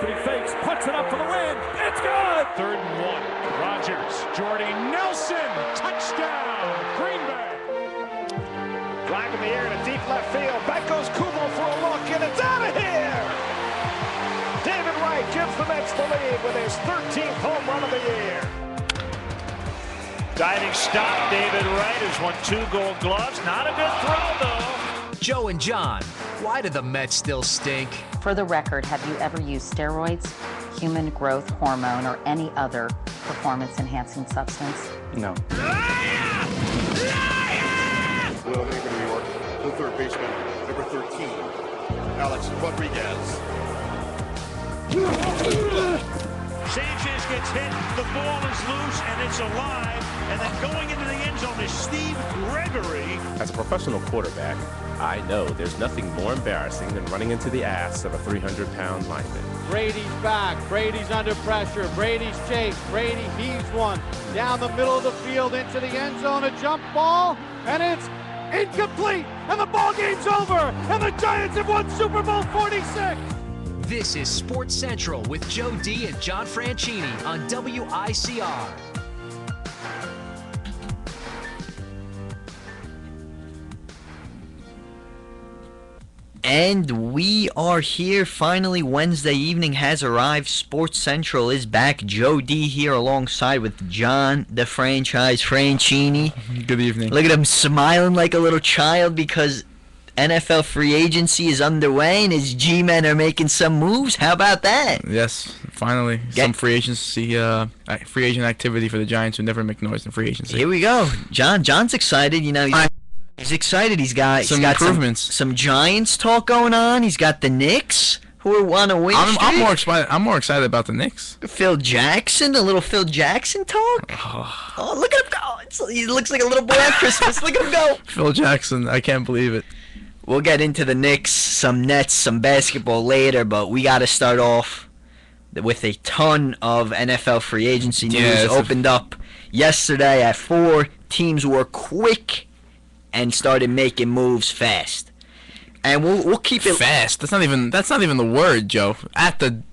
and he fakes, puts it up for the win. It's good. 3rd and 1. Rodgers, Jordy Nelson, touchdown, Green Bay. Flag in the air to deep left field. Back goes Kumo for a look, and it's out of here. David Wright gives the Mets the lead with his 13th home run of the year. Diving stop, David Wright has won 2 Gold Gloves. Not a good throw, though. Joe and John, why do the Mets still stink? For the record, have you ever used steroids, human growth hormone, or any other performance-enhancing substance? No. Will Hager, New York, the third baseman, number 13, Alex Rodriguez. Sanchez gets hit, the ball is loose, and it's alive. And then going into the end zone is Steve Gregory. As a professional quarterback, I know there's nothing more embarrassing than running into the ass of a 300-pound lineman. Brady's back. Brady's under pressure. Brady's chased. Brady heaves one down the middle of the field into the end zone. A jump ball, and it's incomplete. And the ball game's over. And the Giants have won Super Bowl 46. This is Sports Central with Joe D and John Franchini on WICR. And we are here. Finally, Wednesday evening has arrived. Sports Central is back. Joe D here alongside with John, the franchise Franchini. Good evening. Look at him smiling like a little child because NFL free agency is underway and his G-men are making some moves. How about that? Yes, finally. Some free agency, free agent activity for the Giants who never make noise in free agency. Here we go. John's excited. You know, he's excited. He's got improvements. Some Giants talk going on. He's got the Knicks who want to win. I'm more excited about the Knicks. Phil Jackson, a little Phil Jackson talk. Oh, look at him go! He looks like a little boy on Christmas. Look at him go. Phil Jackson, I can't believe it. We'll get into the Knicks, some Nets, some basketball later, but we got to start off with a ton of NFL free agency news. Opened up yesterday at 4. Teams were quick and started making moves fast. And we'll keep it fast. That's not even the word, Joe. At the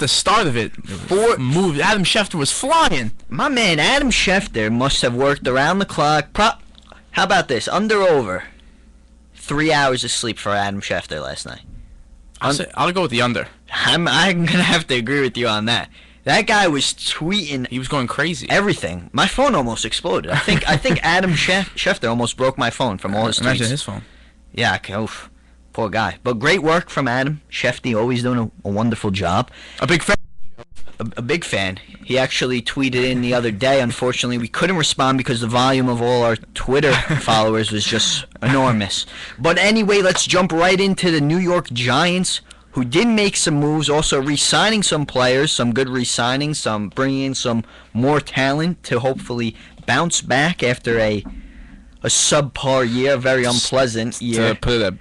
start of it, 4 moves. Adam Schefter was flying. My man Adam Schefter must have worked around the clock. How about this? Under over 3 hours of sleep for Adam Schefter last night. I'll go with the under. I'm gonna have to agree with you on that. That guy was tweeting. He was going crazy. Everything. My phone almost exploded. I think Adam Schefter almost broke my phone from all his tweets. Imagine his phone. Yeah. Oof, poor guy. But great work from Adam Schefter. Always doing a wonderful job. A big fan. A big fan. He actually tweeted in the other day. Unfortunately, we couldn't respond because the volume of all our Twitter followers was just enormous. But anyway, let's jump right into the New York Giants, who did make some moves, also re-signing some players, some good re-signings, some bringing in some more talent to hopefully bounce back after a subpar year, very unpleasant year. To put it,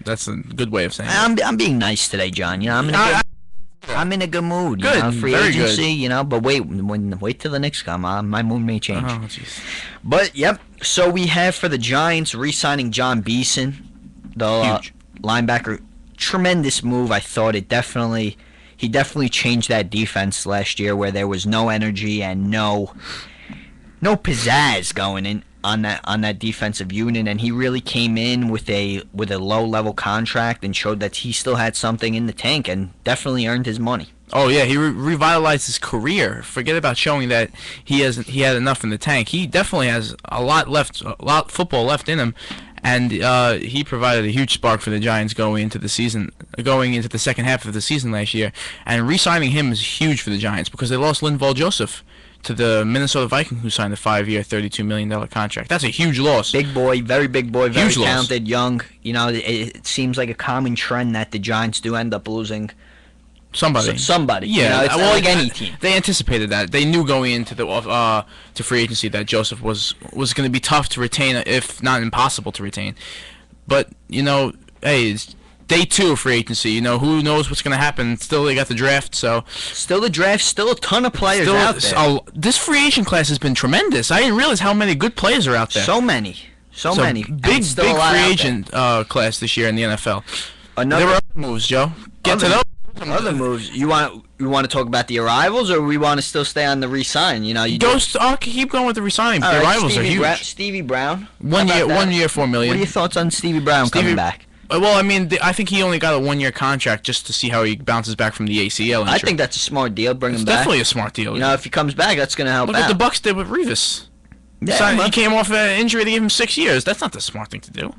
that's a good way of saying it. I'm being nice today, John. You know, I'm in a good mood. Good, you know, free very agency, good. You know, but wait till the Knicks come on. My mood may change. Oh, jeez. But yep. So we have for the Giants re-signing John Beeson, the linebacker. Tremendous move. I thought he definitely changed that defense last year, where there was no energy and no pizzazz going in on that defensive unit, and he really came in with a low level contract and showed that he still had something in the tank and definitely earned his money. Oh yeah, he revitalized his career. Forget about showing that he had enough in the tank. He definitely has a lot football left in him, and he provided a huge spark for the Giants going into the second half of the season last year. And re-signing him is huge for the Giants because they lost Linval Joseph to the Minnesota Vikings, who signed a 5-year, $32 million contract. That's a huge loss. Big boy, very big boy, very huge talented, loss. Young. You know, it seems like a common trend that the Giants do end up losing somebody. Yeah, you know, it's not like any team. They anticipated that. They knew going into the to free agency that Joseph was going to be tough to retain, if not impossible to retain. But you know, hey, it's day 2 of free agency. You know, who knows what's going to happen? Still, they got the draft, so still a ton of players out there. This free agent class has been tremendous. I didn't realize how many good players are out there. So many. Big free agent class this year in the NFL. There were other moves, Joe. Get to those. Other moves. You want to talk about the arrivals, or we want to still stay on the re-sign? You know, I'll keep going with the re-signing. The arrivals are huge. Stevie Brown. 1 year, 1 year, $4 million. What are your thoughts on Stevie Brown coming back? Well, I mean, I think he only got a 1 year contract just to see how he bounces back from the ACL injury. I think that's a smart deal. Bring him back. Definitely a smart deal. You know, if he comes back, that's going to help out. Look what the Bucks did with Revis. Yeah, he came off an injury. They gave him 6 years. That's not the smart thing to do.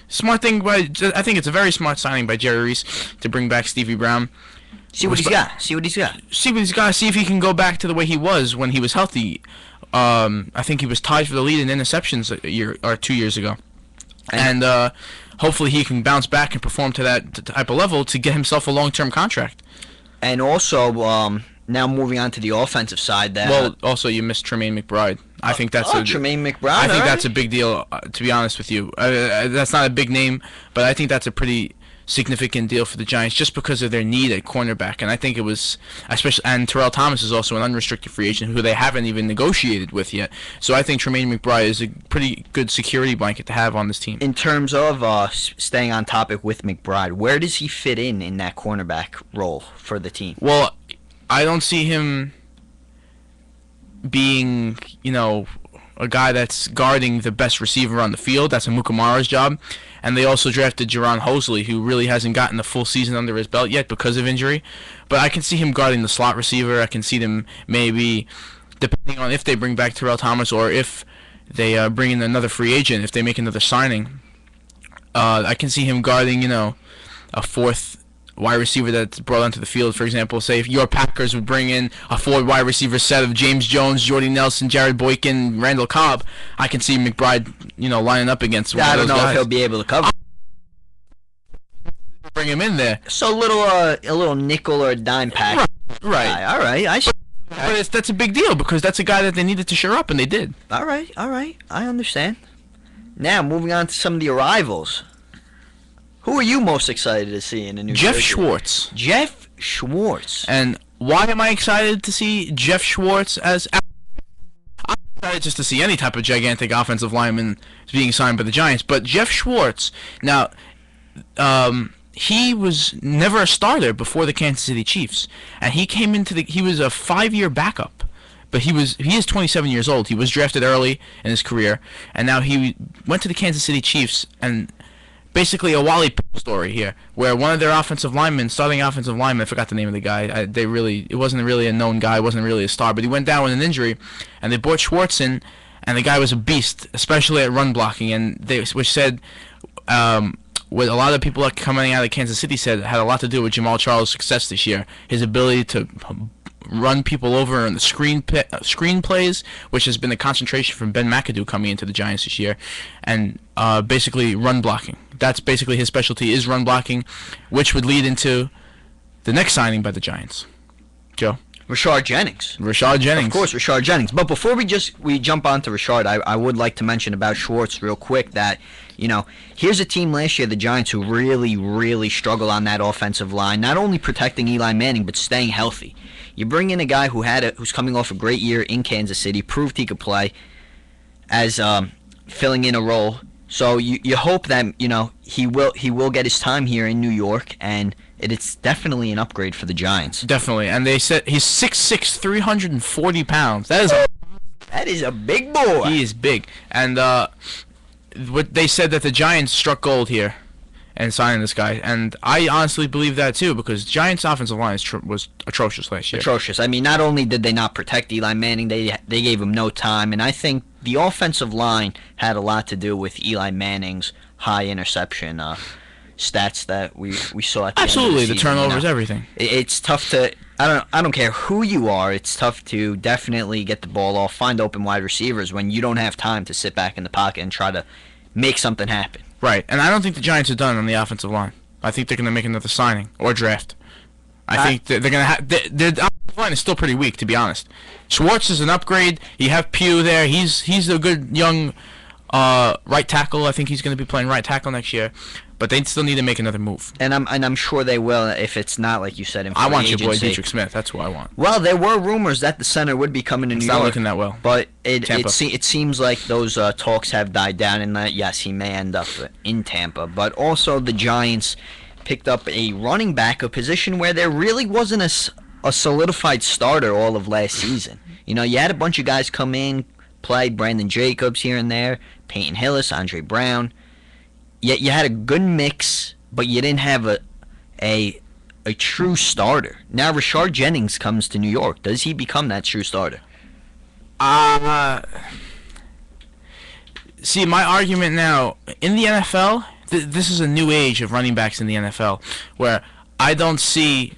Smart thing I think it's a very smart signing by Jerry Reese to bring back Stevie Brown. See what he's got. See what he's got. See if he can go back to the way he was when he was healthy. I think he was tied for the lead in interceptions a year or 2 years ago, and hopefully he can bounce back and perform to that type of level to get himself a long-term contract. And also, now moving on to the offensive side, also you missed Tremaine McBride. I think that's Tremaine McBride. I think that's a big deal. To be honest with you, that's not a big name, but I think that's a pretty significant deal for the Giants just because of their need at cornerback. And I think it was and Terrell Thomas is also an unrestricted free agent who they haven't even negotiated with yet. So I think Tremaine McBride is a pretty good security blanket to have on this team. In terms of staying on topic with McBride, where does he fit in that cornerback role for the team? Well, I don't see him being, a guy that's guarding the best receiver on the field. That's Amukamara's job. And they also drafted Jaron Hosley, who really hasn't gotten the full season under his belt yet because of injury. But I can see him guarding the slot receiver. I can see them maybe, depending on if they bring back Terrell Thomas or if they bring in another free agent, if they make another signing, I can see him guarding, a fourth wide receiver that's brought onto the field. For example, say if your Packers would bring in a 4 wide receiver set of James Jones, Jordy Nelson, Jared Boykin, Randall Cobb, I can see McBride, lining up against one of those guys. I don't know if he'll be able to cover. Bring him in there. So a little nickel or a dime pack. Right. All right. But that's a big deal because that's a guy that they needed to shore up, and they did. All right. I understand. Now, moving on to some of the arrivals. Who are you most excited to see in the new Jeff jersey? Schwartz. Jeff Schwartz. And why am I excited to see Jeff Schwartz as... I'm excited just to see any type of gigantic offensive lineman being signed by the Giants. But Jeff Schwartz, now, he was never a starter before the Kansas City Chiefs. And he came into he was a 5-year backup. But he is 27 years old. He was drafted early in his career. And now he went to the Kansas City Chiefs and... basically a Wally Pipp story here, where one of their starting offensive linemen, I forgot the name of the guy. It wasn't really a known guy, wasn't really a star, but he went down with an injury, and they brought Schwartz in, and the guy was a beast, especially at run blocking, and which said, what a lot of people coming out of Kansas City said had a lot to do with Jamal Charles' success this year, his ability to run people over in the screen plays, which has been a concentration from Ben McAdoo coming into the Giants this year, and basically run blocking. That's basically his specialty, is run blocking, which would lead into the next signing by the Giants. Joe? Rashard Jennings. Of course, Rashard Jennings. But before we jump on to Rashard, I would like to mention about Schwartz real quick that, here's a team last year, the Giants, who really, really struggle on that offensive line, not only protecting Eli Manning, but staying healthy. You bring in a guy who's coming off a great year in Kansas City, proved he could play as filling in a role. So you hope that he will get his time here in New York, and it's definitely an upgrade for the Giants. Definitely, and they said he's 6'6", 340 pounds. That is a big boy. He is big, and what they said that the Giants struck gold here and signing this guy, and I honestly believe that too, because Giants' offensive line was atrocious last year. Atrocious. I mean, not only did they not protect Eli Manning, they gave him no time, and I think the offensive line had a lot to do with Eli Manning's high interception stats that we saw at the Absolutely, end of the season. Turnovers, everything. It's tough to. I don't care who you are. It's tough to definitely get the ball off, find open wide receivers when you don't have time to sit back in the pocket and try to make something happen. Right, and I don't think the Giants are done on the offensive line. I think they're going to make another signing or draft. I think they're going to have... Their offensive line is still pretty weak, to be honest. Schwartz is an upgrade. You have Pugh there. He's a good young right tackle. I think he's going to be playing right tackle next year. But they still need to make another move. And I'm sure they will if it's not like you said in free I want agency. your boy Dietrich Smith. That's who I want. Well, there were rumors that the center would be coming to New York. It's not looking that well. But it seems like those talks have died down, and that yes, he may end up in Tampa. But also the Giants, picked up a running back, a position where there really wasn't a solidified starter all of last season. You know, you had a bunch of guys come in, play, Brandon Jacobs here and there, Peyton Hillis, Andre Brown. Yet you had a good mix, but you didn't have a true starter. Now Rashard Jennings comes to New York. Does he become that true starter? See, my argument now, in the NFL, this is a new age of running backs in the NFL, where I don't see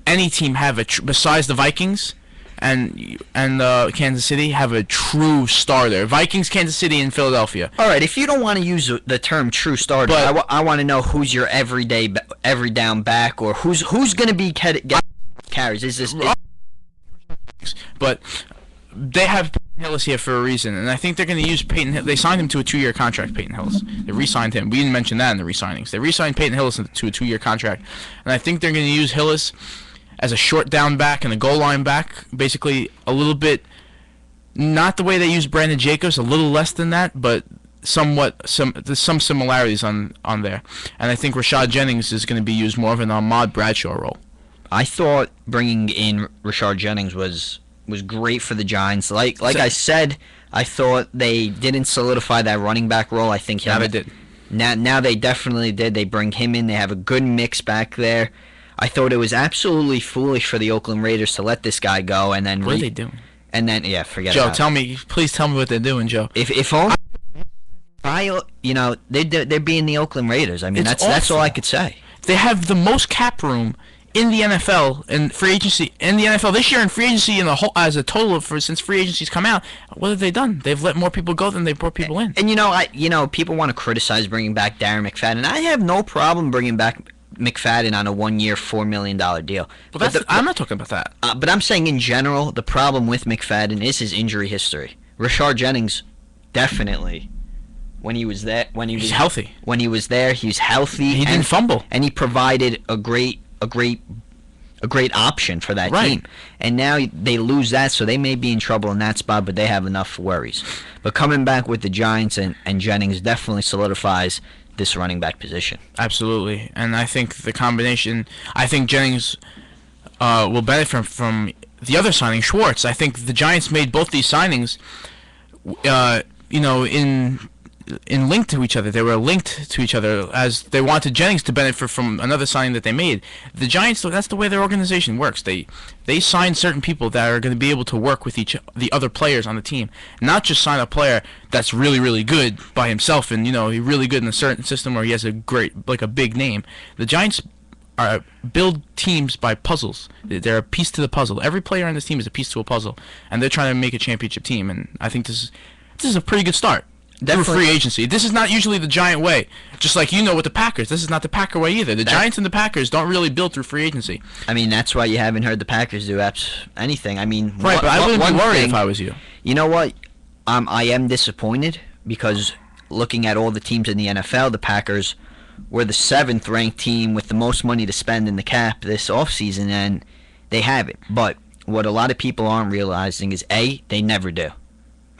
any team have besides the Vikings and Kansas City, have a true starter. Vikings, Kansas City, and Philadelphia. All right, if you don't want to use the term true starter, I want to know who's your every down back, or who's going to be getting carries. Is this? But they have Peyton Hillis here for a reason, and I think they're going to use Peyton Hillis. They signed him to a 2-year contract, Peyton Hillis. They re-signed him. We didn't mention that in the re-signings. They re-signed Peyton Hillis to a 2-year contract, and I think they're going to use Hillis as a short down back and a goal line back, basically a little bit, not the way they use Brandon Jacobs, a little less than that, but there's some similarities on there. And I think Rashard Jennings is going to be used more of an Ahmad Bradshaw role. I thought bringing in Rashard Jennings was great for the Giants. Like I said, I thought they didn't solidify that running back role. I think now they did. Now they definitely did. They bring him in. They have a good mix back there. I thought it was absolutely foolish for the Oakland Raiders to let this guy go, and then what are they doing? And then forget Joe, about please tell me what they're doing, Joe. If only they'd be in the Oakland Raiders. I mean, that's all I could say. They have the most cap room in the NFL and free agency in the NFL this year, and free agency in the whole as a total since free agency's come out. What have they done? They've let more people go than they brought people in. And people want to criticize bringing back Darren McFadden. I have no problem bringing back McFadden on a 1-year, $4 million deal. Well, I'm not talking about that. But I'm saying in general, the problem with McFadden is his injury history. Rashard Jennings, definitely, when he was healthy. When he was there, he was healthy. He didn't fumble, and he provided a great option for that team. And now they lose that, so they may be in trouble in that spot, but they have enough worries. But coming back with the Giants and Jennings definitely solidifies this running back position. Absolutely. And I think the combination, I think Jennings will benefit from the other signing, Schwartz. I think the Giants made both these signings in link to each other. They were linked to each other as they wanted Jennings to benefit from another signing that they made. The Giants, that's the way their organization works. They sign certain people that are going to be able to work with the other players on the team, not just sign a player that's really, really good by himself and he's really good in a certain system or he has a big name. The Giants build teams by puzzles. They're a piece to the puzzle. Every player on this team is a piece to a puzzle, and they're trying to make a championship team. And I think this is a pretty good start. Through free agency. This is not usually the Giant way. Just like with the Packers, this is not the Packer way either. The Giants and the Packers don't really build through free agency. I mean, that's why you haven't heard the Packers do anything. I mean, right, but I wouldn't be worried if I was you. You know what? I am disappointed because looking at all the teams in the NFL, the Packers were the 7th ranked team with the most money to spend in the cap this offseason, and they have it. But what a lot of people aren't realizing is, they never do.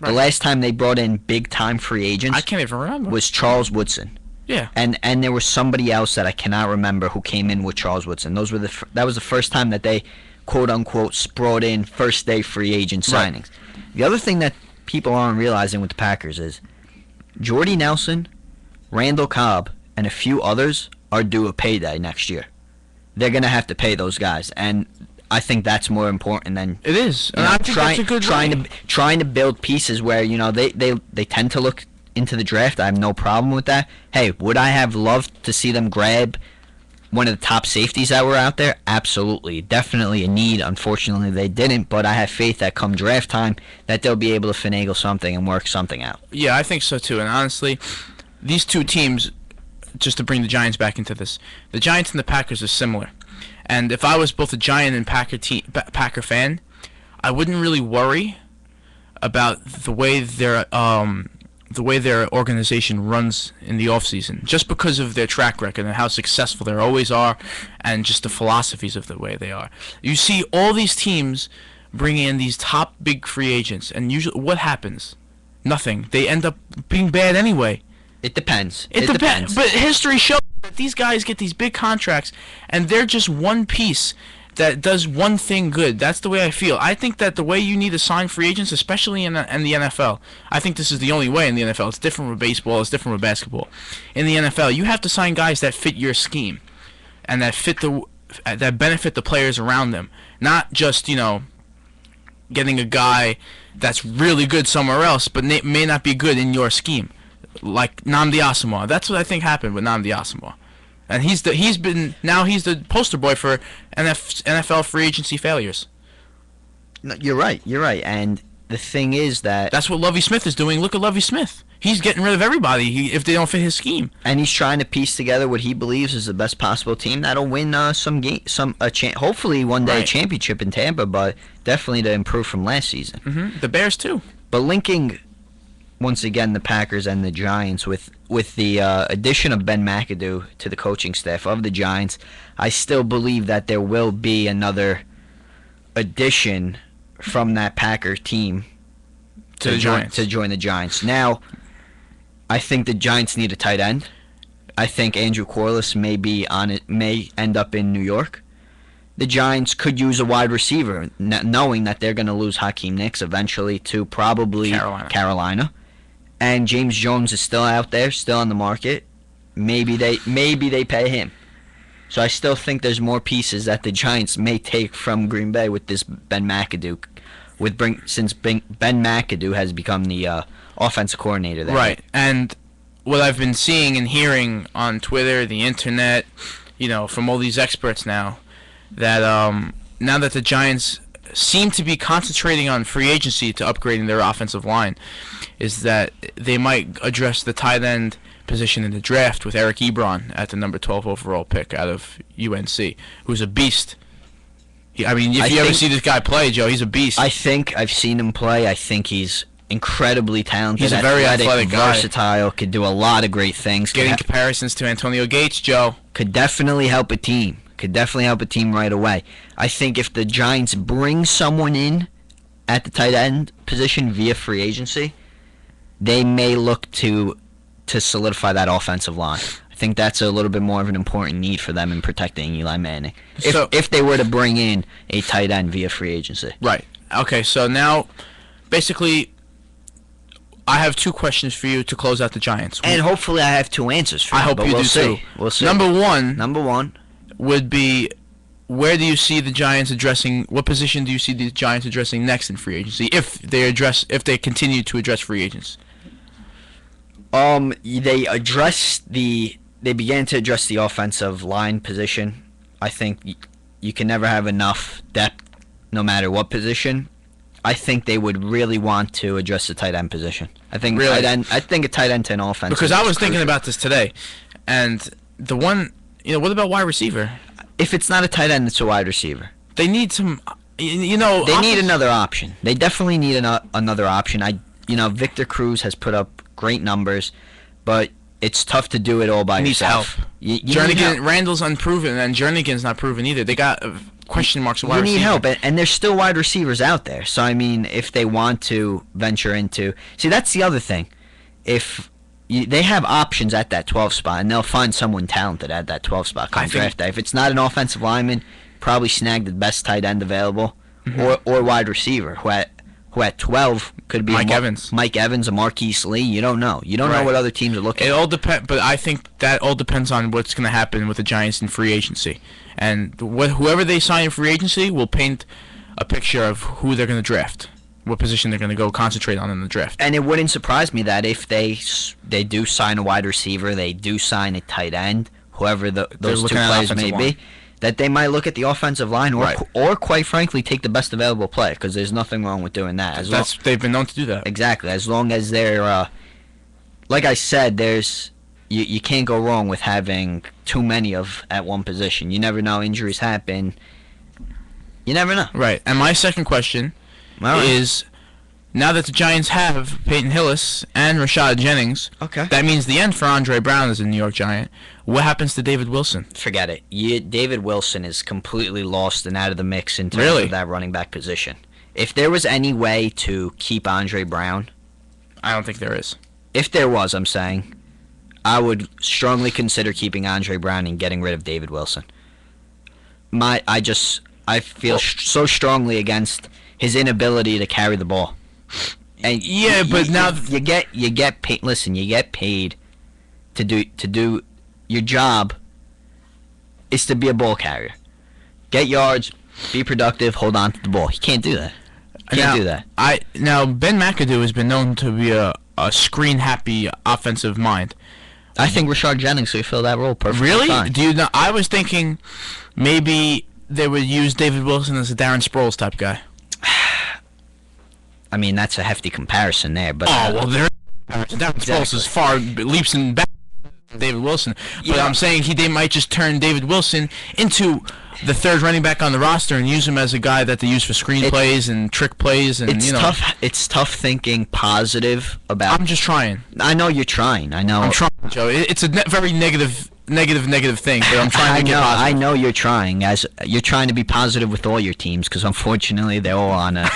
Right. The last time they brought in big-time free agents, I can't even remember, was Charles Woodson. Yeah. And there was somebody else that I cannot remember who came in with Charles Woodson. That was the first time that they, quote-unquote, brought in first-day free agent signings. Right. The other thing that people aren't realizing with the Packers is Jordy Nelson, Randall Cobb, and a few others are due a payday next year. They're going to have to pay those guys, and I think that's more important than it is. And I think that's a good trying to build pieces where they tend to look into the draft. I have no problem with that. Hey, would I have loved to see them grab one of the top safeties that were out there? Absolutely, definitely a need. Unfortunately, they didn't. But I have faith that come draft time that they'll be able to finagle something and work something out. Yeah, I think so too. And honestly, these two teams, just to bring the Giants back into this, the Giants and the Packers are similar. And if I was both a Giant and Packer fan, I wouldn't really worry about the way their organization runs in the offseason, just because of their track record and how successful they always are, and just the philosophies of the way they are. You see all these teams bring in these top big free agents, and usually what happens? Nothing. They end up being bad anyway. It depends. It depends. But history shows But these guys get these big contracts, and they're just one piece that does one thing good. That's the way I feel. I think that the way you need to sign free agents, especially in the NFL, I think this is the only way in the NFL. It's different with baseball. It's different with basketball. In the NFL, you have to sign guys that fit your scheme and that benefit the players around them. Not just, getting a guy that's really good somewhere else, but may not be good in your scheme, like Nnamdi Asomugha. That's what I think happened with Nnamdi Asomugha, and he's the poster boy for NFL free agency failures. No, you're right, and the thing is that's what Lovie Smith is doing. Look at Lovie Smith. He's getting rid of everybody if they don't fit his scheme. And he's trying to piece together what he believes is the best possible team that'll win hopefully one day a championship in Tampa, but definitely to improve from last season. Mm-hmm. The Bears too. But linking once again the Packers and the Giants with the addition of Ben McAdoo to the coaching staff of the Giants, I still believe that there will be another addition from that Packers team to join the Giants. Now, I think the Giants need a tight end. I think Andrew Corliss may end up in New York. The Giants could use a wide receiver, knowing that they're going to lose Hakeem Nicks eventually to probably Carolina. And James Jones is still out there, still on the market. Maybe they pay him. So I still think there's more pieces that the Giants may take from Green Bay with this Ben McAdoo. Since Ben McAdoo has become the offensive coordinator there. Right, and what I've been seeing and hearing on Twitter, the internet, from all these experts now, that now that the Giants seem to be concentrating on free agency to upgrading their offensive line, is that they might address the tight end position in the draft with Eric Ebron at the number 12 overall pick out of UNC, who's a beast. If you ever see this guy play, Joe, he's a beast. I think I've seen him play. I think he's incredibly talented. He's a very athletic guy. Versatile, could do a lot of great things. Getting comparisons to Antonio Gates, Joe. Could definitely help a team. Right away. I think if the Giants bring someone in at the tight end position via free agency, they may look to solidify that offensive line. I think that's a little bit more of an important need for them in protecting Eli Manning. If they were to bring in a tight end via free agency. Right. Okay, so now, basically, I have two questions for you to close out the Giants. And hopefully I have two answers for you. I hope you do too. We'll see. Number one would be, where do you see the Giants addressing? What position do you see the Giants addressing next in free agency if they continue to address free agents? They began to address the offensive line position. I think you can never have enough depth, no matter what position. I think they would really want to address the tight end position. I think I think a tight end to an offense. Because I was thinking about this today, and the one, what about wide receiver? If it's not a tight end, it's a wide receiver. They need some, They need another option. They definitely need another option. Victor Cruz has put up great numbers, but it's tough to do it all by yourself. He needs help. Jernigan, Randall's unproven, and Jernigan's not proven either. They got question marks. You need help, and there's still wide receivers out there. So if they want to venture into, that's the other thing. If they have options at that 12 spot, and they'll find someone talented at that 12 spot come draft day. If it's not an offensive lineman, probably snag the best tight end available, or wide receiver who at 12 could be Mike Evans, a Marquise Lee. You don't know. You don't know what other teams are looking. It all depends, but I think that all depends on what's going to happen with the Giants in free agency, and whoever they sign in free agency will paint a picture of who they're going to draft, what position they're going to go concentrate on in the draft. And it wouldn't surprise me that if they do sign a wide receiver, they do sign a tight end, whoever those two players may be, that they might look at the offensive line or quite frankly take the best available player, because there's nothing wrong with doing that. They've been known to do that. Exactly. As long as they're, like I said, you can't go wrong with having too many at one position. You never know. Injuries happen. You never know. Right. And my second question is, now that the Giants have Peyton Hillis and Rashad Jennings, that means the end for Andre Brown as a New York Giant. What happens to David Wilson? Forget it. David Wilson is completely lost and out of the mix in terms of that running back position. If there was any way to keep Andre Brown, I don't think there is. If there was, I'm saying, I would strongly consider keeping Andre Brown and getting rid of David Wilson. I feel so strongly against his inability to carry the ball. And now you get paid. Listen, you get paid to do your job is to be a ball carrier. Get yards, be productive, hold on to the ball. He can't do that. Can't do that. Now Ben McAdoo has been known to be a screen happy offensive mind. I think Rashard Jennings would fill that role perfectly. Really? Fine. Do you know? I was thinking maybe they would use David Wilson as a Darren Sproles type guy. I mean, that's a hefty comparison there, but Darren Sproles is far leaps and bounds than David Wilson. But I'm saying they might just turn David Wilson into the third running back on the roster and use him as a guy that they use for screen plays and trick plays, and tough. It's tough thinking positive about. I'm just trying. I know you're trying. I know. I'm trying, Joe. It's a very negative thing, but I'm trying to get positive. I know you're trying. As you're trying to be positive with all your teams, because unfortunately they're all on a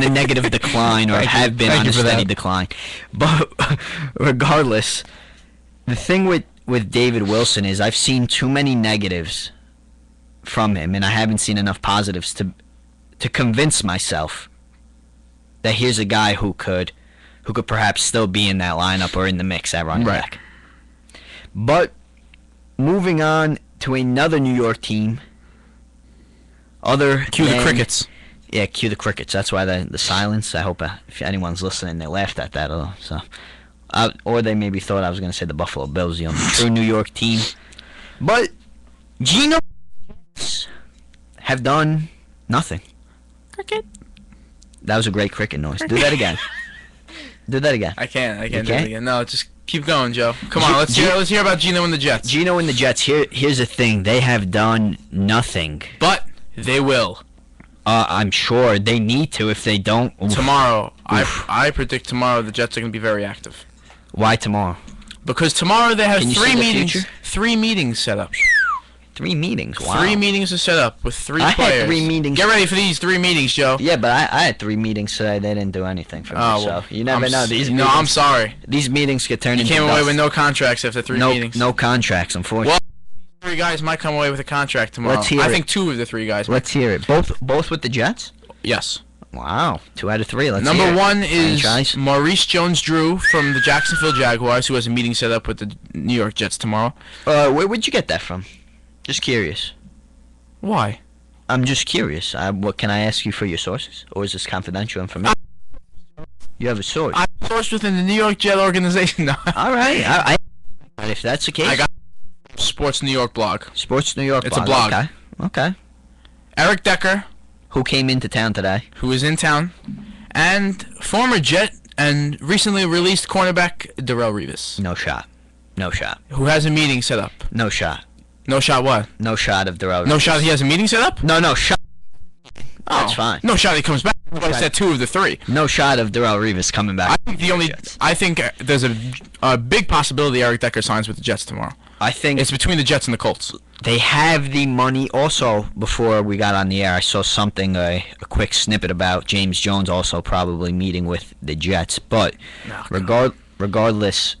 negative decline or have been on a steady decline. But regardless, the thing with David Wilson is I've seen too many negatives from him, and I haven't seen enough positives to convince myself that here's a guy who could perhaps still be in that lineup or in the mix at running back. But moving on to another New York team. Cue the crickets. Yeah, cue the crickets. That's why the silence. I hope if anyone's listening, they laughed at that. Or they maybe thought I was going to say the Buffalo Bills, the only true New York team. But Geno have done nothing. Cricket. That was a great cricket noise. Do that again. Do that again. I can't do it again. No, just keep going, Joe. Come on, let's hear about Geno and the Jets. Geno and the Jets. Here's the thing. They have done nothing. But they will. I'm sure they need to. If they don't, tomorrow, I predict tomorrow the Jets are going to be very active. Why tomorrow? Because tomorrow they have 3 meetings. 3 meetings set up. 3 meetings. Wow. 3 meetings are set up with 3 players. I had 3 meetings. Get ready for these 3 meetings, Joe. Yeah, but I had 3 meetings today. They didn't do anything for me. So you never know. I'm sorry. These meetings get turned into dust. You came away with no contracts after 3 meetings. No contracts, unfortunately. Well, 3 guys might come away with a contract tomorrow. Let's hear it. I think 2 of the 3 guys. Let's hear it. Both with the Jets? Yes. Wow. 2 out of 3. Let's Number hear it. 1 is Maurice Jones-Drew from the Jacksonville Jaguars, who has a meeting set up with the New York Jets tomorrow. Where would you get that from? Just curious. Why? I'm just curious. What can I ask you for your sources, or is this confidential information? You have a source. I'm sourced within the New York Jet organization. No. All right. If that's the case, I got Sports New York blog. Sports New York. It's a blog. Okay. Eric Decker, who came into town today, who is in town, and former Jet and recently released cornerback Darrelle Revis. No shot. Who has a meeting set up? No shot. No shot what? No shot of Darrelle Revis. No shot he has a meeting set up? No shot. That's fine. No shot he comes back. I said 2 of the 3. No shot of Darrelle Revis coming back. I think there's a big possibility Eric Decker signs with the Jets tomorrow. I think it's between the Jets and the Colts. They have the money. Also, before we got on the air, I saw something, a quick snippet about James Jones also probably meeting with the Jets. But regardless,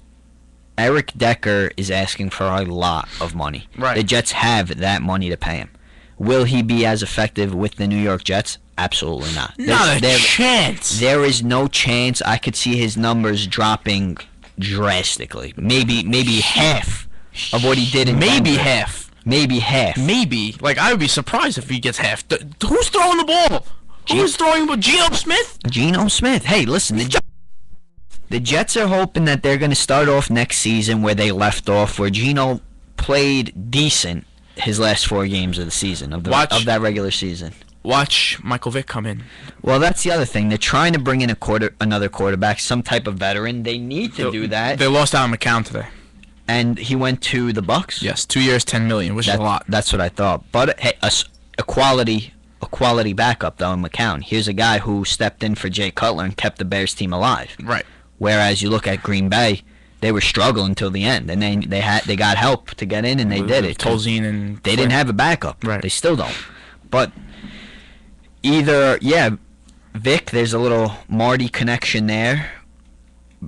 Eric Decker is asking for a lot of money. Right. The Jets have that money to pay him. Will he be as effective with the New York Jets? Absolutely not. Not a chance. There is no chance. I could see his numbers dropping drastically. Maybe half of what he did in Maybe Denver. half. Maybe. Like, I would be surprised if he gets half. Who's throwing the ball? Who's throwing the ball? Geno Smith? Geno Smith. Hey, listen. The Jets are hoping that they're going to start off next season where they left off, where Geno played decent his last 4 games of the season, of that regular season. Watch Michael Vick come in. Well, that's the other thing. They're trying to bring in another quarterback, some type of veteran. They need to do that. They lost Alan McCown today. And he went to the Bucks? Yes, 2 years, $10 million, which is a lot. That's what I thought. But hey, a quality backup though in McCown. Here's a guy who stepped in for Jay Cutler and kept the Bears team alive. Right. Whereas you look at Green Bay, they were struggling until the end, and they got help to get in, and they did it. Tolzien and they didn't have a backup. Right. They still don't. But Vic, there's a little Marty connection there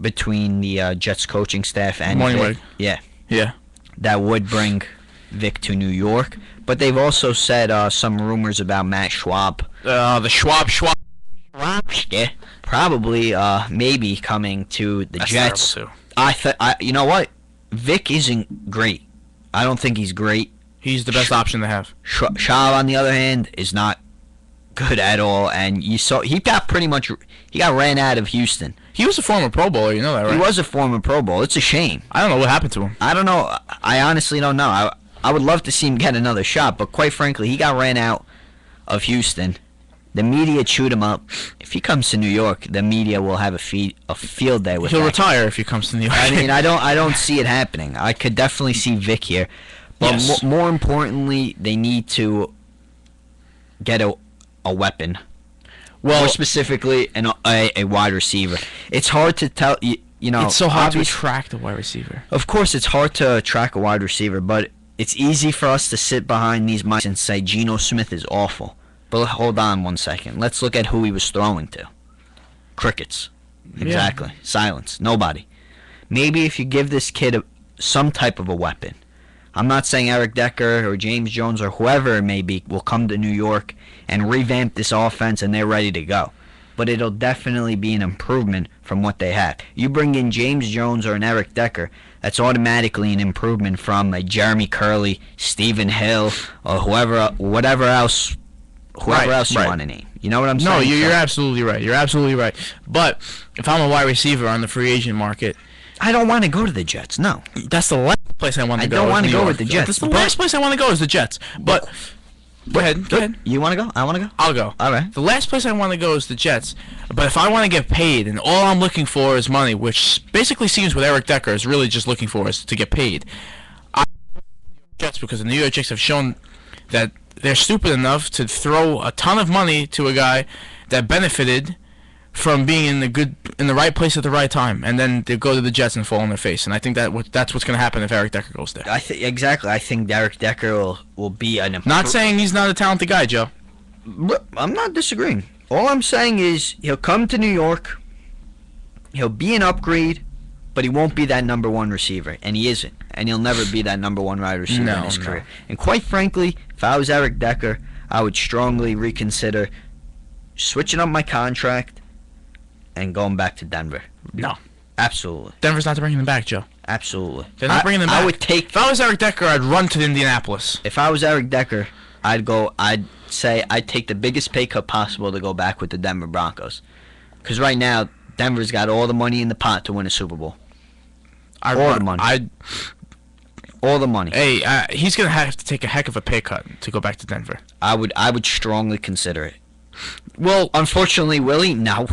between the Jets coaching staff and Morning Vic. Wig. Yeah, Yeah. that would bring Vic to New York. But they've also said some rumors about Matt Schwab. The Schwab. Yeah, probably maybe coming to the That's Jets. terrible, too. You know what? Vic isn't great. I don't think he's great. He's the best option to have. Schwab, on the other hand, is not good at all, and you saw he got ran out of Houston. He was a former Pro Bowler, you know that, right? He was a former Pro Bowl. It's a shame. I don't know what happened to him. I don't know. I honestly don't know. I would love to see him get another shot, but quite frankly, he got ran out of Houston. The media chewed him up. If he comes to New York, the media will have a field day with him. He'll retire if he comes to New York. I mean, I don't see it happening. I could definitely see Vic here, but Yes. more importantly, they need to get a weapon. Well, More specifically, a wide receiver. It's hard to tell. You know, it's so hard to obvious- attract a wide receiver. Of course, it's hard to track a wide receiver, but it's easy for us to sit behind these mics and say Geno Smith is awful. But hold on one second. Let's look at who he was throwing to. Crickets. Exactly. Silence. Nobody. Maybe if you give this kid some type of a weapon. I'm not saying Eric Decker or James Jones or whoever it may be will come to New York and revamp this offense and they're ready to go. But it'll definitely be an improvement from what they had. You bring in James Jones or an Eric Decker, that's automatically an improvement from a Jeremy Curley, Stephen Hill, or whatever else you want to name. You know what I'm saying? No, you're absolutely right. You're absolutely right. But if I'm a wide receiver on the free agent market, I don't want to go to the Jets. No. That's the last place I want to go. I don't want to New go York. with the Jets. That's the last place I want to go is the Jets. But go ahead. You want to go? I want to go. I'll go. All right. The last place I want to go is the Jets. But if I want to get paid and all I'm looking for is money, which basically seems what Eric Decker is really just looking for is to get paid. Jets, because the New York Jets have shown that they're stupid enough to throw a ton of money to a guy that benefited from being in the right place at the right time, and then they go to the Jets and fall on their face. And I think that's what's going to happen if Eric Decker goes there. Exactly. I think Eric Decker will be an. Not saying he's not a talented guy, Joe. I'm not disagreeing. All I'm saying is he'll come to New York. He'll be an upgrade, but he won't be that number one receiver, and he isn't. And he'll never be that number one wide receiver in his career. And quite frankly, if I was Eric Decker, I would strongly reconsider switching up my contract and going back to Denver. No. Absolutely. Denver's not bringing him back, Joe. Absolutely. They're not bringing him back. I would take. If I was Eric Decker, I'd run to Indianapolis. If I was Eric Decker, I'd say I'd take the biggest pay cut possible to go back with the Denver Broncos. Because right now, Denver's got all the money in the pot to win a Super Bowl. All the money. All the money. Hey, he's gonna have to take a heck of a pay cut to go back to Denver. I would strongly consider it. Well, unfortunately, Willie, no.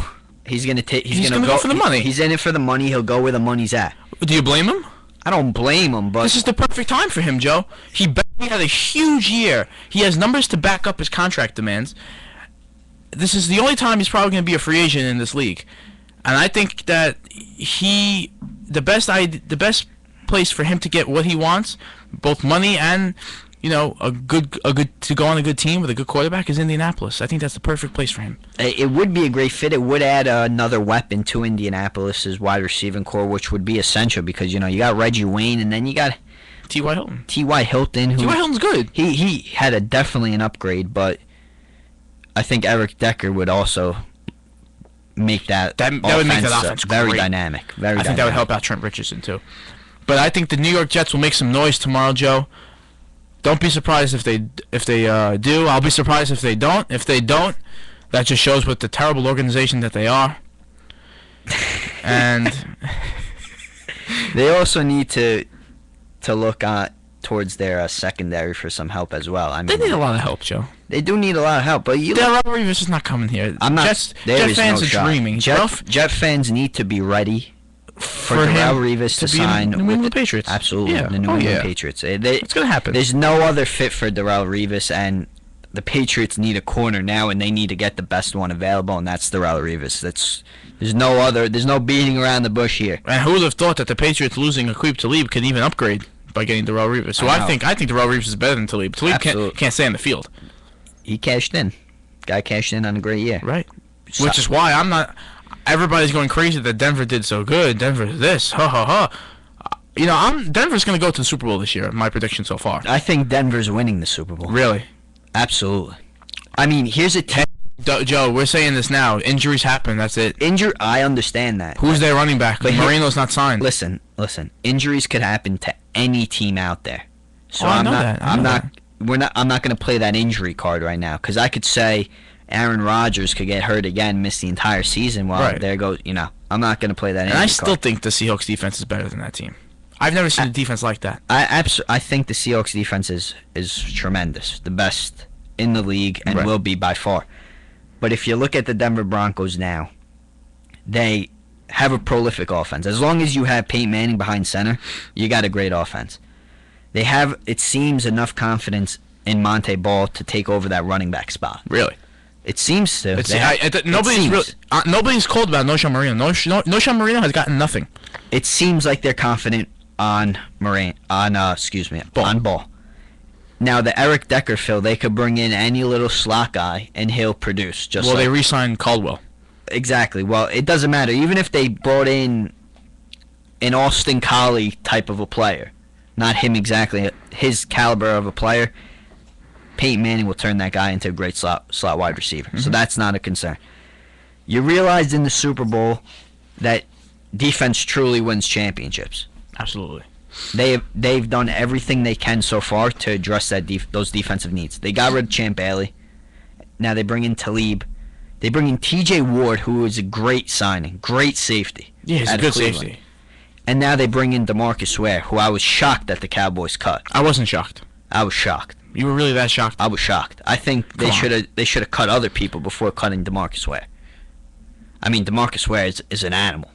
He's gonna go for the money. He's in it for the money. He'll go where the money's at. Do you blame him? I don't blame him, but this is the perfect time for him, Joe. He had a huge year. He has numbers to back up his contract demands. This is the only time he's probably going to be a free agent in this league, and I think that the best place for him to get what he wants, both money and a good to go on a good team with a good quarterback, is Indianapolis. I think that's the perfect place for him. It would be a great fit. It would add another weapon to Indianapolis's wide receiving core, which would be essential because you got Reggie Wayne and then you got T.Y. Hilton. T.Y. Hilton. T.Y. Hilton's good. He had definitely an upgrade, but I think Eric Decker would also make that would make that offense very great. dynamic. I think that would help out Trent Richardson too. But I think the New York Jets will make some noise tomorrow, Joe. Don't be surprised if they do. I'll be surprised if they don't. If they don't, that just shows what the terrible organization that they are. And they also need to look towards their secondary for some help as well. I mean, they need a lot of help, Joe. They do need a lot of help, but Darrell Revis is not coming here. I'm not. Jet fans are dreaming. Jet fans need to be ready for Darrell Revis to sign New England Patriots. Absolutely, the New England Patriots. It's gonna happen. There's no other fit for Darrell Revis, and the Patriots need a corner now, and they need to get the best one available, and that's Darrell Revis. There's no beating around the bush here. And who would have thought that the Patriots losing Aqib Talib could even upgrade by getting Darrell Revis? So I think Darrell Revis is better than Talib. Talib can't stay on the field. He cashed in. Guy cashed in on a great year. Right. Which is why I'm not. Everybody's going crazy that Denver did so good. Denver this, ha ha ha. Denver's going to go to the Super Bowl this year. My prediction so far. I think Denver's winning the Super Bowl. Really? Absolutely. I mean, here's a Joe, we're saying this now. Injuries happen. That's it. I understand that. Who's their running back? But Marino's not signed. Listen. Injuries could happen to any team out there. So I'm not going to play that injury card right now because I could say Aaron Rodgers could get hurt again, miss the entire season. Well, there goes. I'm not going to play that. And I still think the Seahawks defense is better than that team. I've never seen a defense like that. I think the Seahawks defense is tremendous, the best in the league, and will be by far. But if you look at the Denver Broncos now, they have a prolific offense. As long as you have Peyton Manning behind center, you got a great offense. They have, it seems, enough confidence in Monte Ball to take over that running back spot. Really? It seems to. Nobody's called about Noshawn Marino. Noshawn Marino has gotten nothing. It seems like they're confident on Ball. Now the Eric Decker fill, they could bring in any little slot guy and he'll produce. They re-signed Caldwell. Exactly. Well, it doesn't matter. Even if they brought in an Austin Collie type of a player, not him exactly, his caliber of a player, Peyton Manning will turn that guy into a great slot wide receiver. Mm-hmm. So that's not a concern. You realized in the Super Bowl that defense truly wins championships. Absolutely. They've done everything they can so far to address those defensive needs. They got rid of Champ Bailey. Now they bring in Talib. They bring in T.J. Ward, who is a great signing, great safety. Yeah, he's a good safety. And now they bring in DeMarcus Ware, who I was shocked that the Cowboys cut. I wasn't shocked. I was shocked. You were really that shocked? I was shocked. I think they should have cut other people before cutting DeMarcus Ware. I mean, DeMarcus Ware is an animal.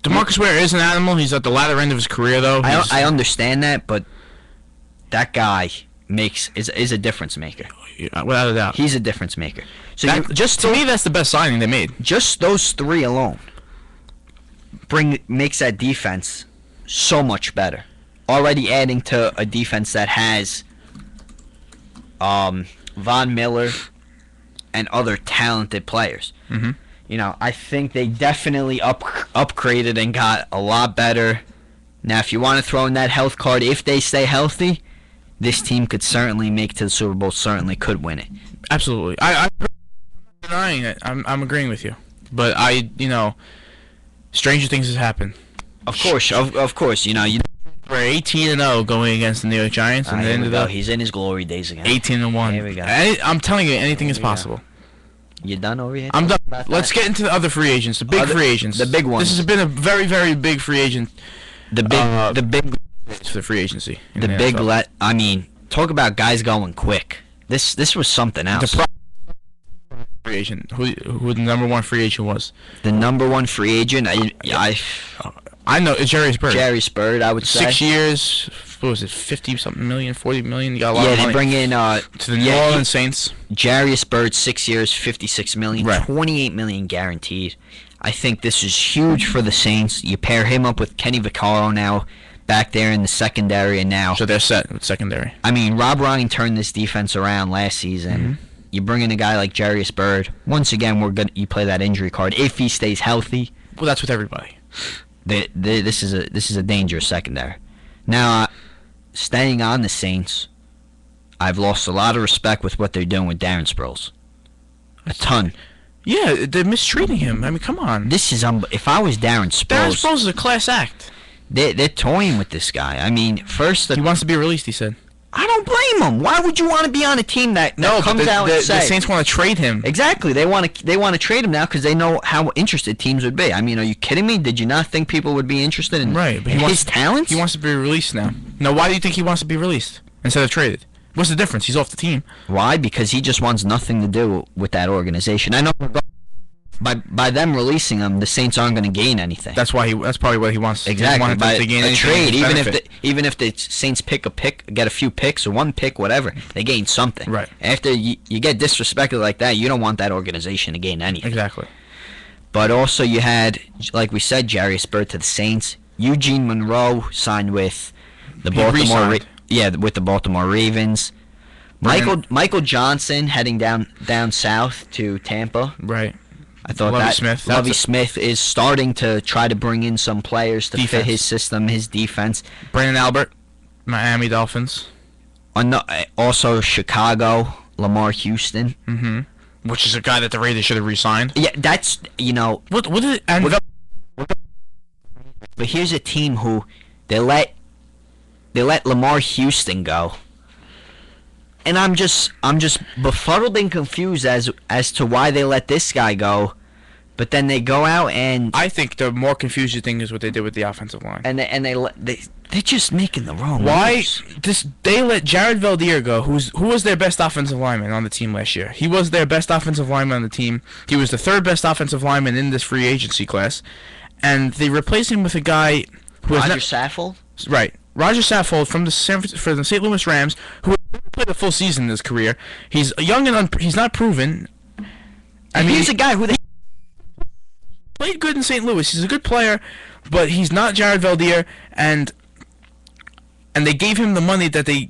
DeMarcus Ware is an animal. He's at the latter end of his career, though. I understand that, but that guy is a difference maker. Without a doubt. He's a difference maker. So to me, that's the best signing they made. Just those three alone makes that defense so much better. Already adding to a defense that has Von Miller and other talented players. Mm-hmm. I think they definitely upgraded and got a lot better. Now, if you want to throw in that health card, if they stay healthy, this team could certainly make it to the Super Bowl, certainly could win it. Absolutely. I'm not denying it. I'm agreeing with you. But stranger things has happened. Of course. You we're 18-0 going against the New York Giants, and then he's in his glory days again. 18-1. Here we go. I'm telling you, anything is possible. You done over here? I'm done. Let's get into the other free agents, the big free agents. The big ones. This has been a very, very big free agent. The big for the free agency. I mean, talk about guys going quick. This was something else. The free agent. Who the number one free agent was? The number one free agent. I know it's Jerry Spurd. Jerry Spurd, I would say. 6 years. What was it? 50-something million, 40 million. You got a lot of money. They bring in to the New Orleans Saints. Jarius Byrd, 6 years, $56 million, right. $28 million guaranteed. I think this is huge for the Saints. You pair him up with Kenny Vaccaro now, back there in the secondary, and now. So they're set with secondary. I mean, Rob Ryan turned this defense around last season. Mm-hmm. You bring in a guy like Jarius Byrd. Once again, you play that injury card if he stays healthy. Well, that's with everybody. This is a dangerous secondary. Now, staying on the Saints, I've lost a lot of respect with what they're doing with Darren Sproles. A ton. Yeah, they're mistreating him. I mean, come on. This is if I was Darren Sproles is a class act. They're toying with this guy. I mean, first he wants to be released. He said. I don't blame him. Why would you want to be on a team that comes out and say the Saints want to trade him? Exactly. They want to trade him now because they know how interested teams would be. I mean, are you kidding me? Did you not think people would be interested in his talents? He wants to be released now. Now, why do you think he wants to be released instead of traded? What's the difference? He's off the team. Why? Because he just wants nothing to do with that organization. I know. By them releasing him, the Saints aren't going to gain anything. That's probably what he wants. Exactly. By a trade, even if the Saints get a few picks or one pick, whatever, they gain something. Right. After you get disrespected like that, you don't want that organization to gain anything. Exactly. But also you had, like we said, Jarius Byrd to the Saints. Eugene Monroe signed with the Baltimore Ravens. Michael Johnson heading down south to Tampa. Right. I thought Lovie Smith is starting to try to bring in some players to fit his system, his defense. Brandon Albert, Miami Dolphins. Also Chicago, Lamar Houston. Mm-hmm. Which is a guy that the Raiders should have re-signed. Yeah, that's, What is it? But here's a team who they let Lamar Houston go. And I'm just befuddled and confused as to why they let this guy go. But then they go out and I think the more confusing thing is what they did with the offensive line. And they're just making the wrong moves. They let Jared Veldheer go, who was their best offensive lineman on the team last year. He was their best offensive lineman on the team. He was the third best offensive lineman in this free agency class. And they replaced him with a guy who Roger Saffold? Right. Roger Saffold from the St. Louis Rams, who played a full season in his career. He's young and he's not proven. He's a guy who they played good in St. Louis. He's a good player, but he's not Jared Veldheer, and they gave him the money that I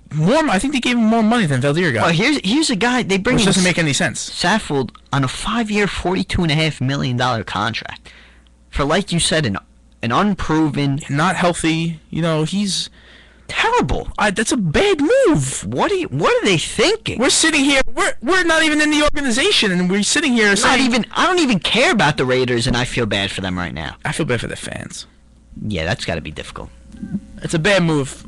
think they gave him more money than Veldheer got. Well, here's a guy they bring which in doesn't make any sense. Saffold on a 5-year, $42.5 million contract for, like you said, an unproven, not healthy. He's terrible. That's a bad move. What are they thinking? We're sitting here. We're not even in the organization, and we're sitting here saying, I don't even care about the Raiders, and I feel bad for them right now. I feel bad for the fans. Yeah, that's got to be difficult. It's a bad move.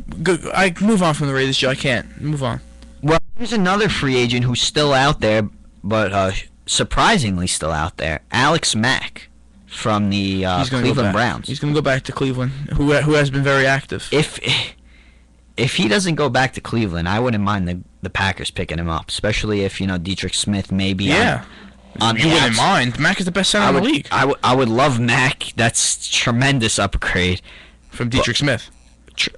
I move on from the Raiders, Joe. I can't move on. Well, here's another free agent who's still out there, but surprisingly still out there. Alex Mack from the Cleveland Browns. He's going to go back to Cleveland, who has been very active. If he doesn't go back to Cleveland, I wouldn't mind the Packers picking him up, especially if Dietrich Smith maybe. Yeah. You wouldn't mind. Mack is the best center in the league. I would love Mack. That's tremendous upgrade from Dietrich Smith. He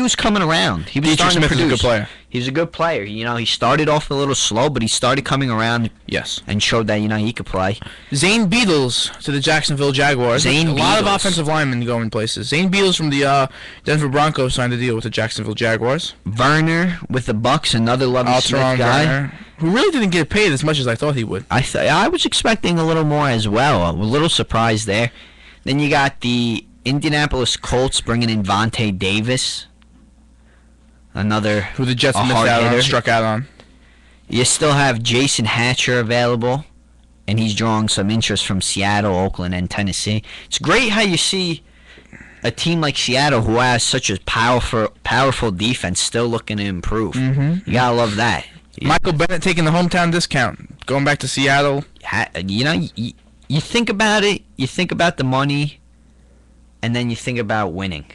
was coming around. He was Dietrich starting Smith to produce. is a good player. He's a good player. He started off a little slow, but he started coming around. Yes. And showed that he could play. Zane Beadles to the Jacksonville Jaguars. A lot of offensive linemen going places. Zane Beadles from the Denver Broncos signed a deal with the Jacksonville Jaguars. Werner with the Bucks, another Lovie Smith guy. Werner, who really didn't get paid as much as I thought he would. I was expecting a little more as well. A little surprised there. Then you got the Indianapolis Colts bringing in Vontae Davis. Another who the Jets struck out on. You still have Jason Hatcher available, and he's drawing some interest from Seattle, Oakland, and Tennessee. It's great how you see a team like Seattle, who has such a powerful defense, still looking to improve. Mm-hmm. You gotta love that. Michael Bennett taking the hometown discount, going back to Seattle. You think about it. You think about the money, and then you think about winning.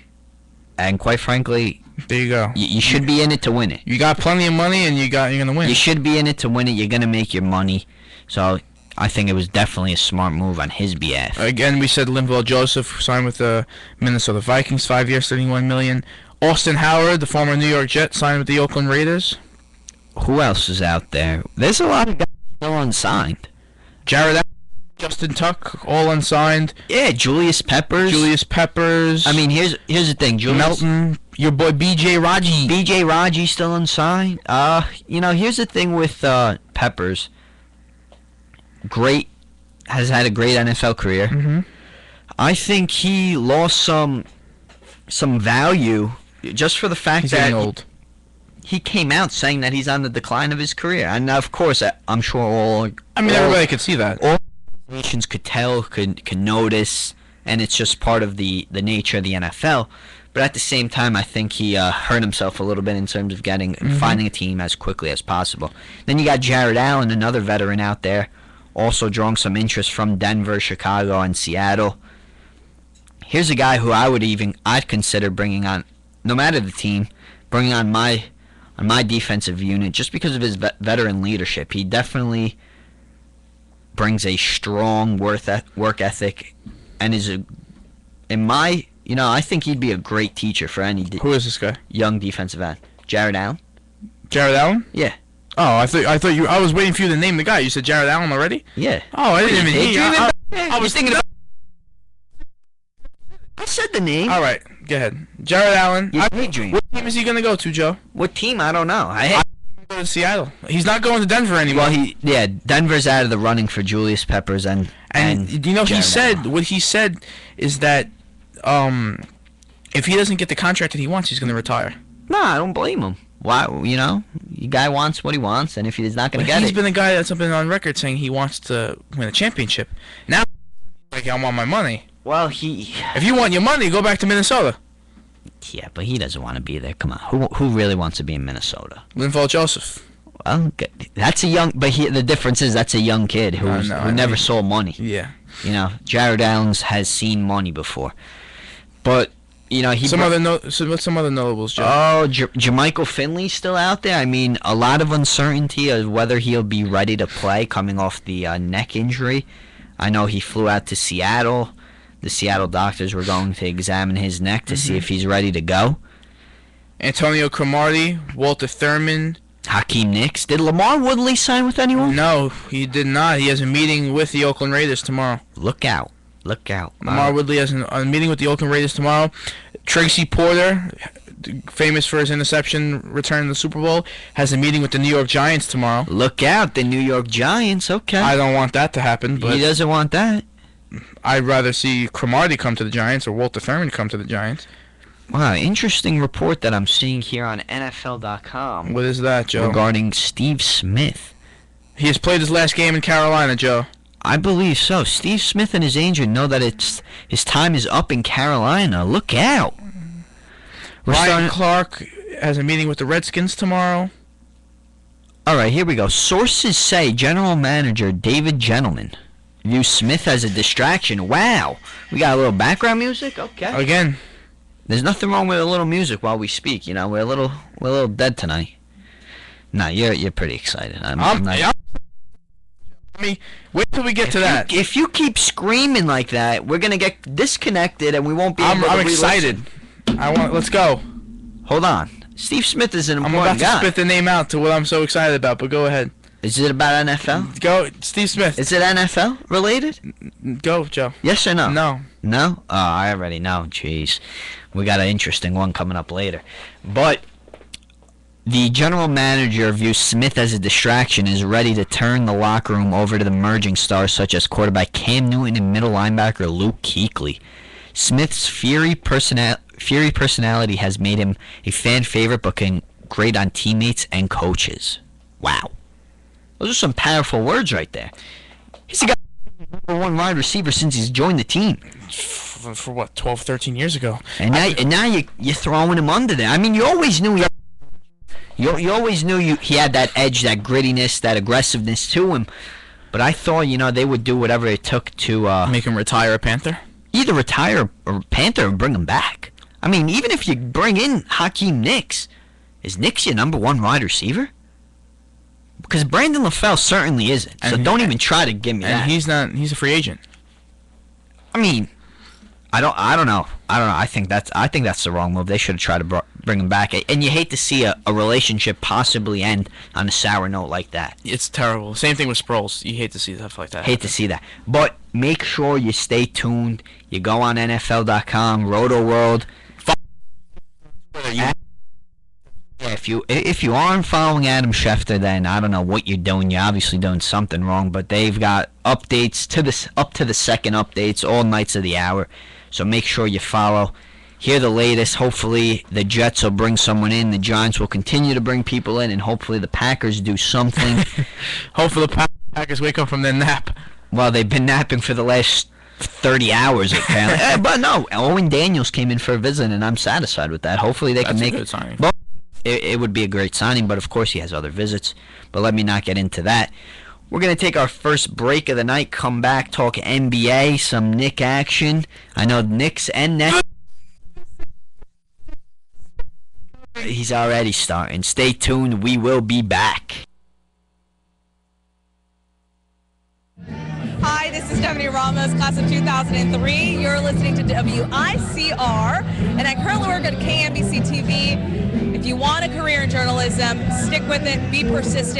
And quite frankly, there you go. You should be in it to win it. You got plenty of money, and you're gonna win. You should be in it to win it. You're gonna make your money. So I think it was definitely a smart move on his behalf. Again, we said Linval Joseph signed with the Minnesota Vikings, 5 years, $31 million. Austin Howard, the former New York Jet, signed with the Oakland Raiders. Who else is out there? There's a lot of guys still unsigned. Jared Allen, Justin Tuck, all unsigned. Yeah, Julius Peppers. I mean, here's the thing. Melton, your boy B.J. Raji. B.J. Raji still unsigned. Here's the thing with Peppers. Has had a great NFL career. Mm-hmm. I think he lost some value just for the fact he's that getting old. He came out saying that he's on the decline of his career, and of course, I'm sure everybody could see that. All nations could tell, could notice, and it's just part of the nature of the NFL. But at the same time, I think he hurt himself a little bit in terms of finding a team as quickly as possible. Then you got Jared Allen, another veteran out there, also drawing some interest from Denver, Chicago, and Seattle. Here's a guy who I'd consider bringing on, no matter the team, bringing on my defensive unit just because of his veteran leadership. He definitely brings a strong work ethic, and I think he'd be a great teacher for any. Who is this guy? Young defensive end, Jared Allen. Jared Allen? Yeah. Oh, I thought I was waiting for you to name the guy. You said Jared Allen already? Yeah. Oh, I didn't even hear you. I was thinking about. I said the name. All right, go ahead. Jared Allen. What team is he gonna go to, Joe? What team? I don't know. I go to Seattle. He's not going to Denver anymore. Well, Denver's out of the running for Julius Peppers, and And you know, what he said is that if he doesn't get the contract that he wants, he's going to retire. No, I don't blame him. Why? You know, the guy wants what he wants, and if he's not going to get it, he's been a guy that's been on record saying he wants to win a championship. Now, like, I want my money. Well, if you want your money, go back to Minnesota. Yeah, but he doesn't want to be there. Come on, who really wants to be in Minnesota? Linval Joseph. Well, that's a young, but the difference is that's a young kid who never saw money. Yeah. You know, Jared Allen has seen money before, but. You know, what's some other notables, Joe? Oh, Jermichael Finley's still out there. I mean, a lot of uncertainty of whether he'll be ready to play coming off the neck injury. I know he flew out to Seattle. The Seattle doctors were going to examine his neck to see if he's ready to go. Antonio Cromartie, Walter Thurman. Hakeem Nicks. Did Lamar Woodley sign with anyone? No, he did not. He has a meeting with the Oakland Raiders tomorrow. Look out. Look out. Lamar Woodley has a meeting with the Oakland Raiders tomorrow. Tracy Porter, famous for his interception return in the Super Bowl, has a meeting with the New York Giants tomorrow. Look out, the New York Giants. Okay. I don't want that to happen. But he doesn't want that. I'd rather see Cromartie come to the Giants or Walter Thurman come to the Giants. Wow, interesting report that I'm seeing here on NFL.com. What is that, Joe? Regarding Steve Smith. He has played his last game in Carolina, Joe. I believe so. Steve Smith and his agent know that his time is up in Carolina. Look out. Ryan Clark has a meeting with the Redskins tomorrow. All right, here we go. Sources say general manager David Gentleman views Smith as a distraction. Wow. We got a little background music? Okay. Again. There's nothing wrong with a little music while we speak. You know, we're a little dead tonight. No, you're pretty excited. I'm not. Wait till we get to that. If you keep screaming like that, we're gonna get disconnected and we won't be able to I'm excited. Let's go. Hold on. Steve Smith is an important guy. I'm about to spit the name out to what I'm so excited about, but go ahead. Is it about NFL? Go, Steve Smith. Is it NFL related? Go, Joe. Yes or no? No. No? Oh, I already know. Jeez. We got an interesting one coming up later. But the general manager views Smith as a distraction, is ready to turn the locker room over to the emerging stars such as quarterback Cam Newton and middle linebacker Luke Kuechly. Smith's fiery personality has made him a fan favorite, but can grate on teammates and coaches. Wow. Those are some powerful words right there. He's got number one wide receiver since he's joined the team. For what, 12, 13 years ago. And now you're throwing him under there. I mean, you always knew he had that edge, that grittiness, that aggressiveness to him. But I thought, they would do whatever it took to make him retire a Panther. Either retire a Panther or bring him back. I mean, even if you bring in Hakeem Nicks, is Nicks your number one wide receiver? Because Brandon LaFell certainly isn't. So don't even try to give me that. And he's not. He's a free agent. I mean, I don't know. I think that's the wrong move. They should have tried to bring him back. And you hate to see a relationship possibly end on a sour note like that. It's terrible. Same thing with Sproles. You hate to see stuff like that. Hate to see that. But make sure you stay tuned. You go on NFL.com, Roto World. If you aren't following Adam Schefter, then I don't know what you're doing. You're obviously doing something wrong. But they've got updates up to the second updates all nights of the hour. So make sure you follow. Hear the latest. Hopefully the Jets will bring someone in. The Giants will continue to bring people in, and hopefully the Packers do something. Hopefully the Packers wake up from their nap. Well, they've been napping for the last 30 hours apparently. But no, Owen Daniels came in for a visit, and I'm satisfied with that. Hopefully they can make it. Well, it would be a great signing, but of course he has other visits. But let me not get into that. We're going to take our first break of the night, come back, talk NBA, some Knick action. I know Knicks and Nets. He's already starting. Stay tuned. We will be back. Hi, this is Stephanie Ramos, class of 2003. You're listening to WICR, and I currently work at KNBC TV. If you want a career in journalism, stick with it, be persistent.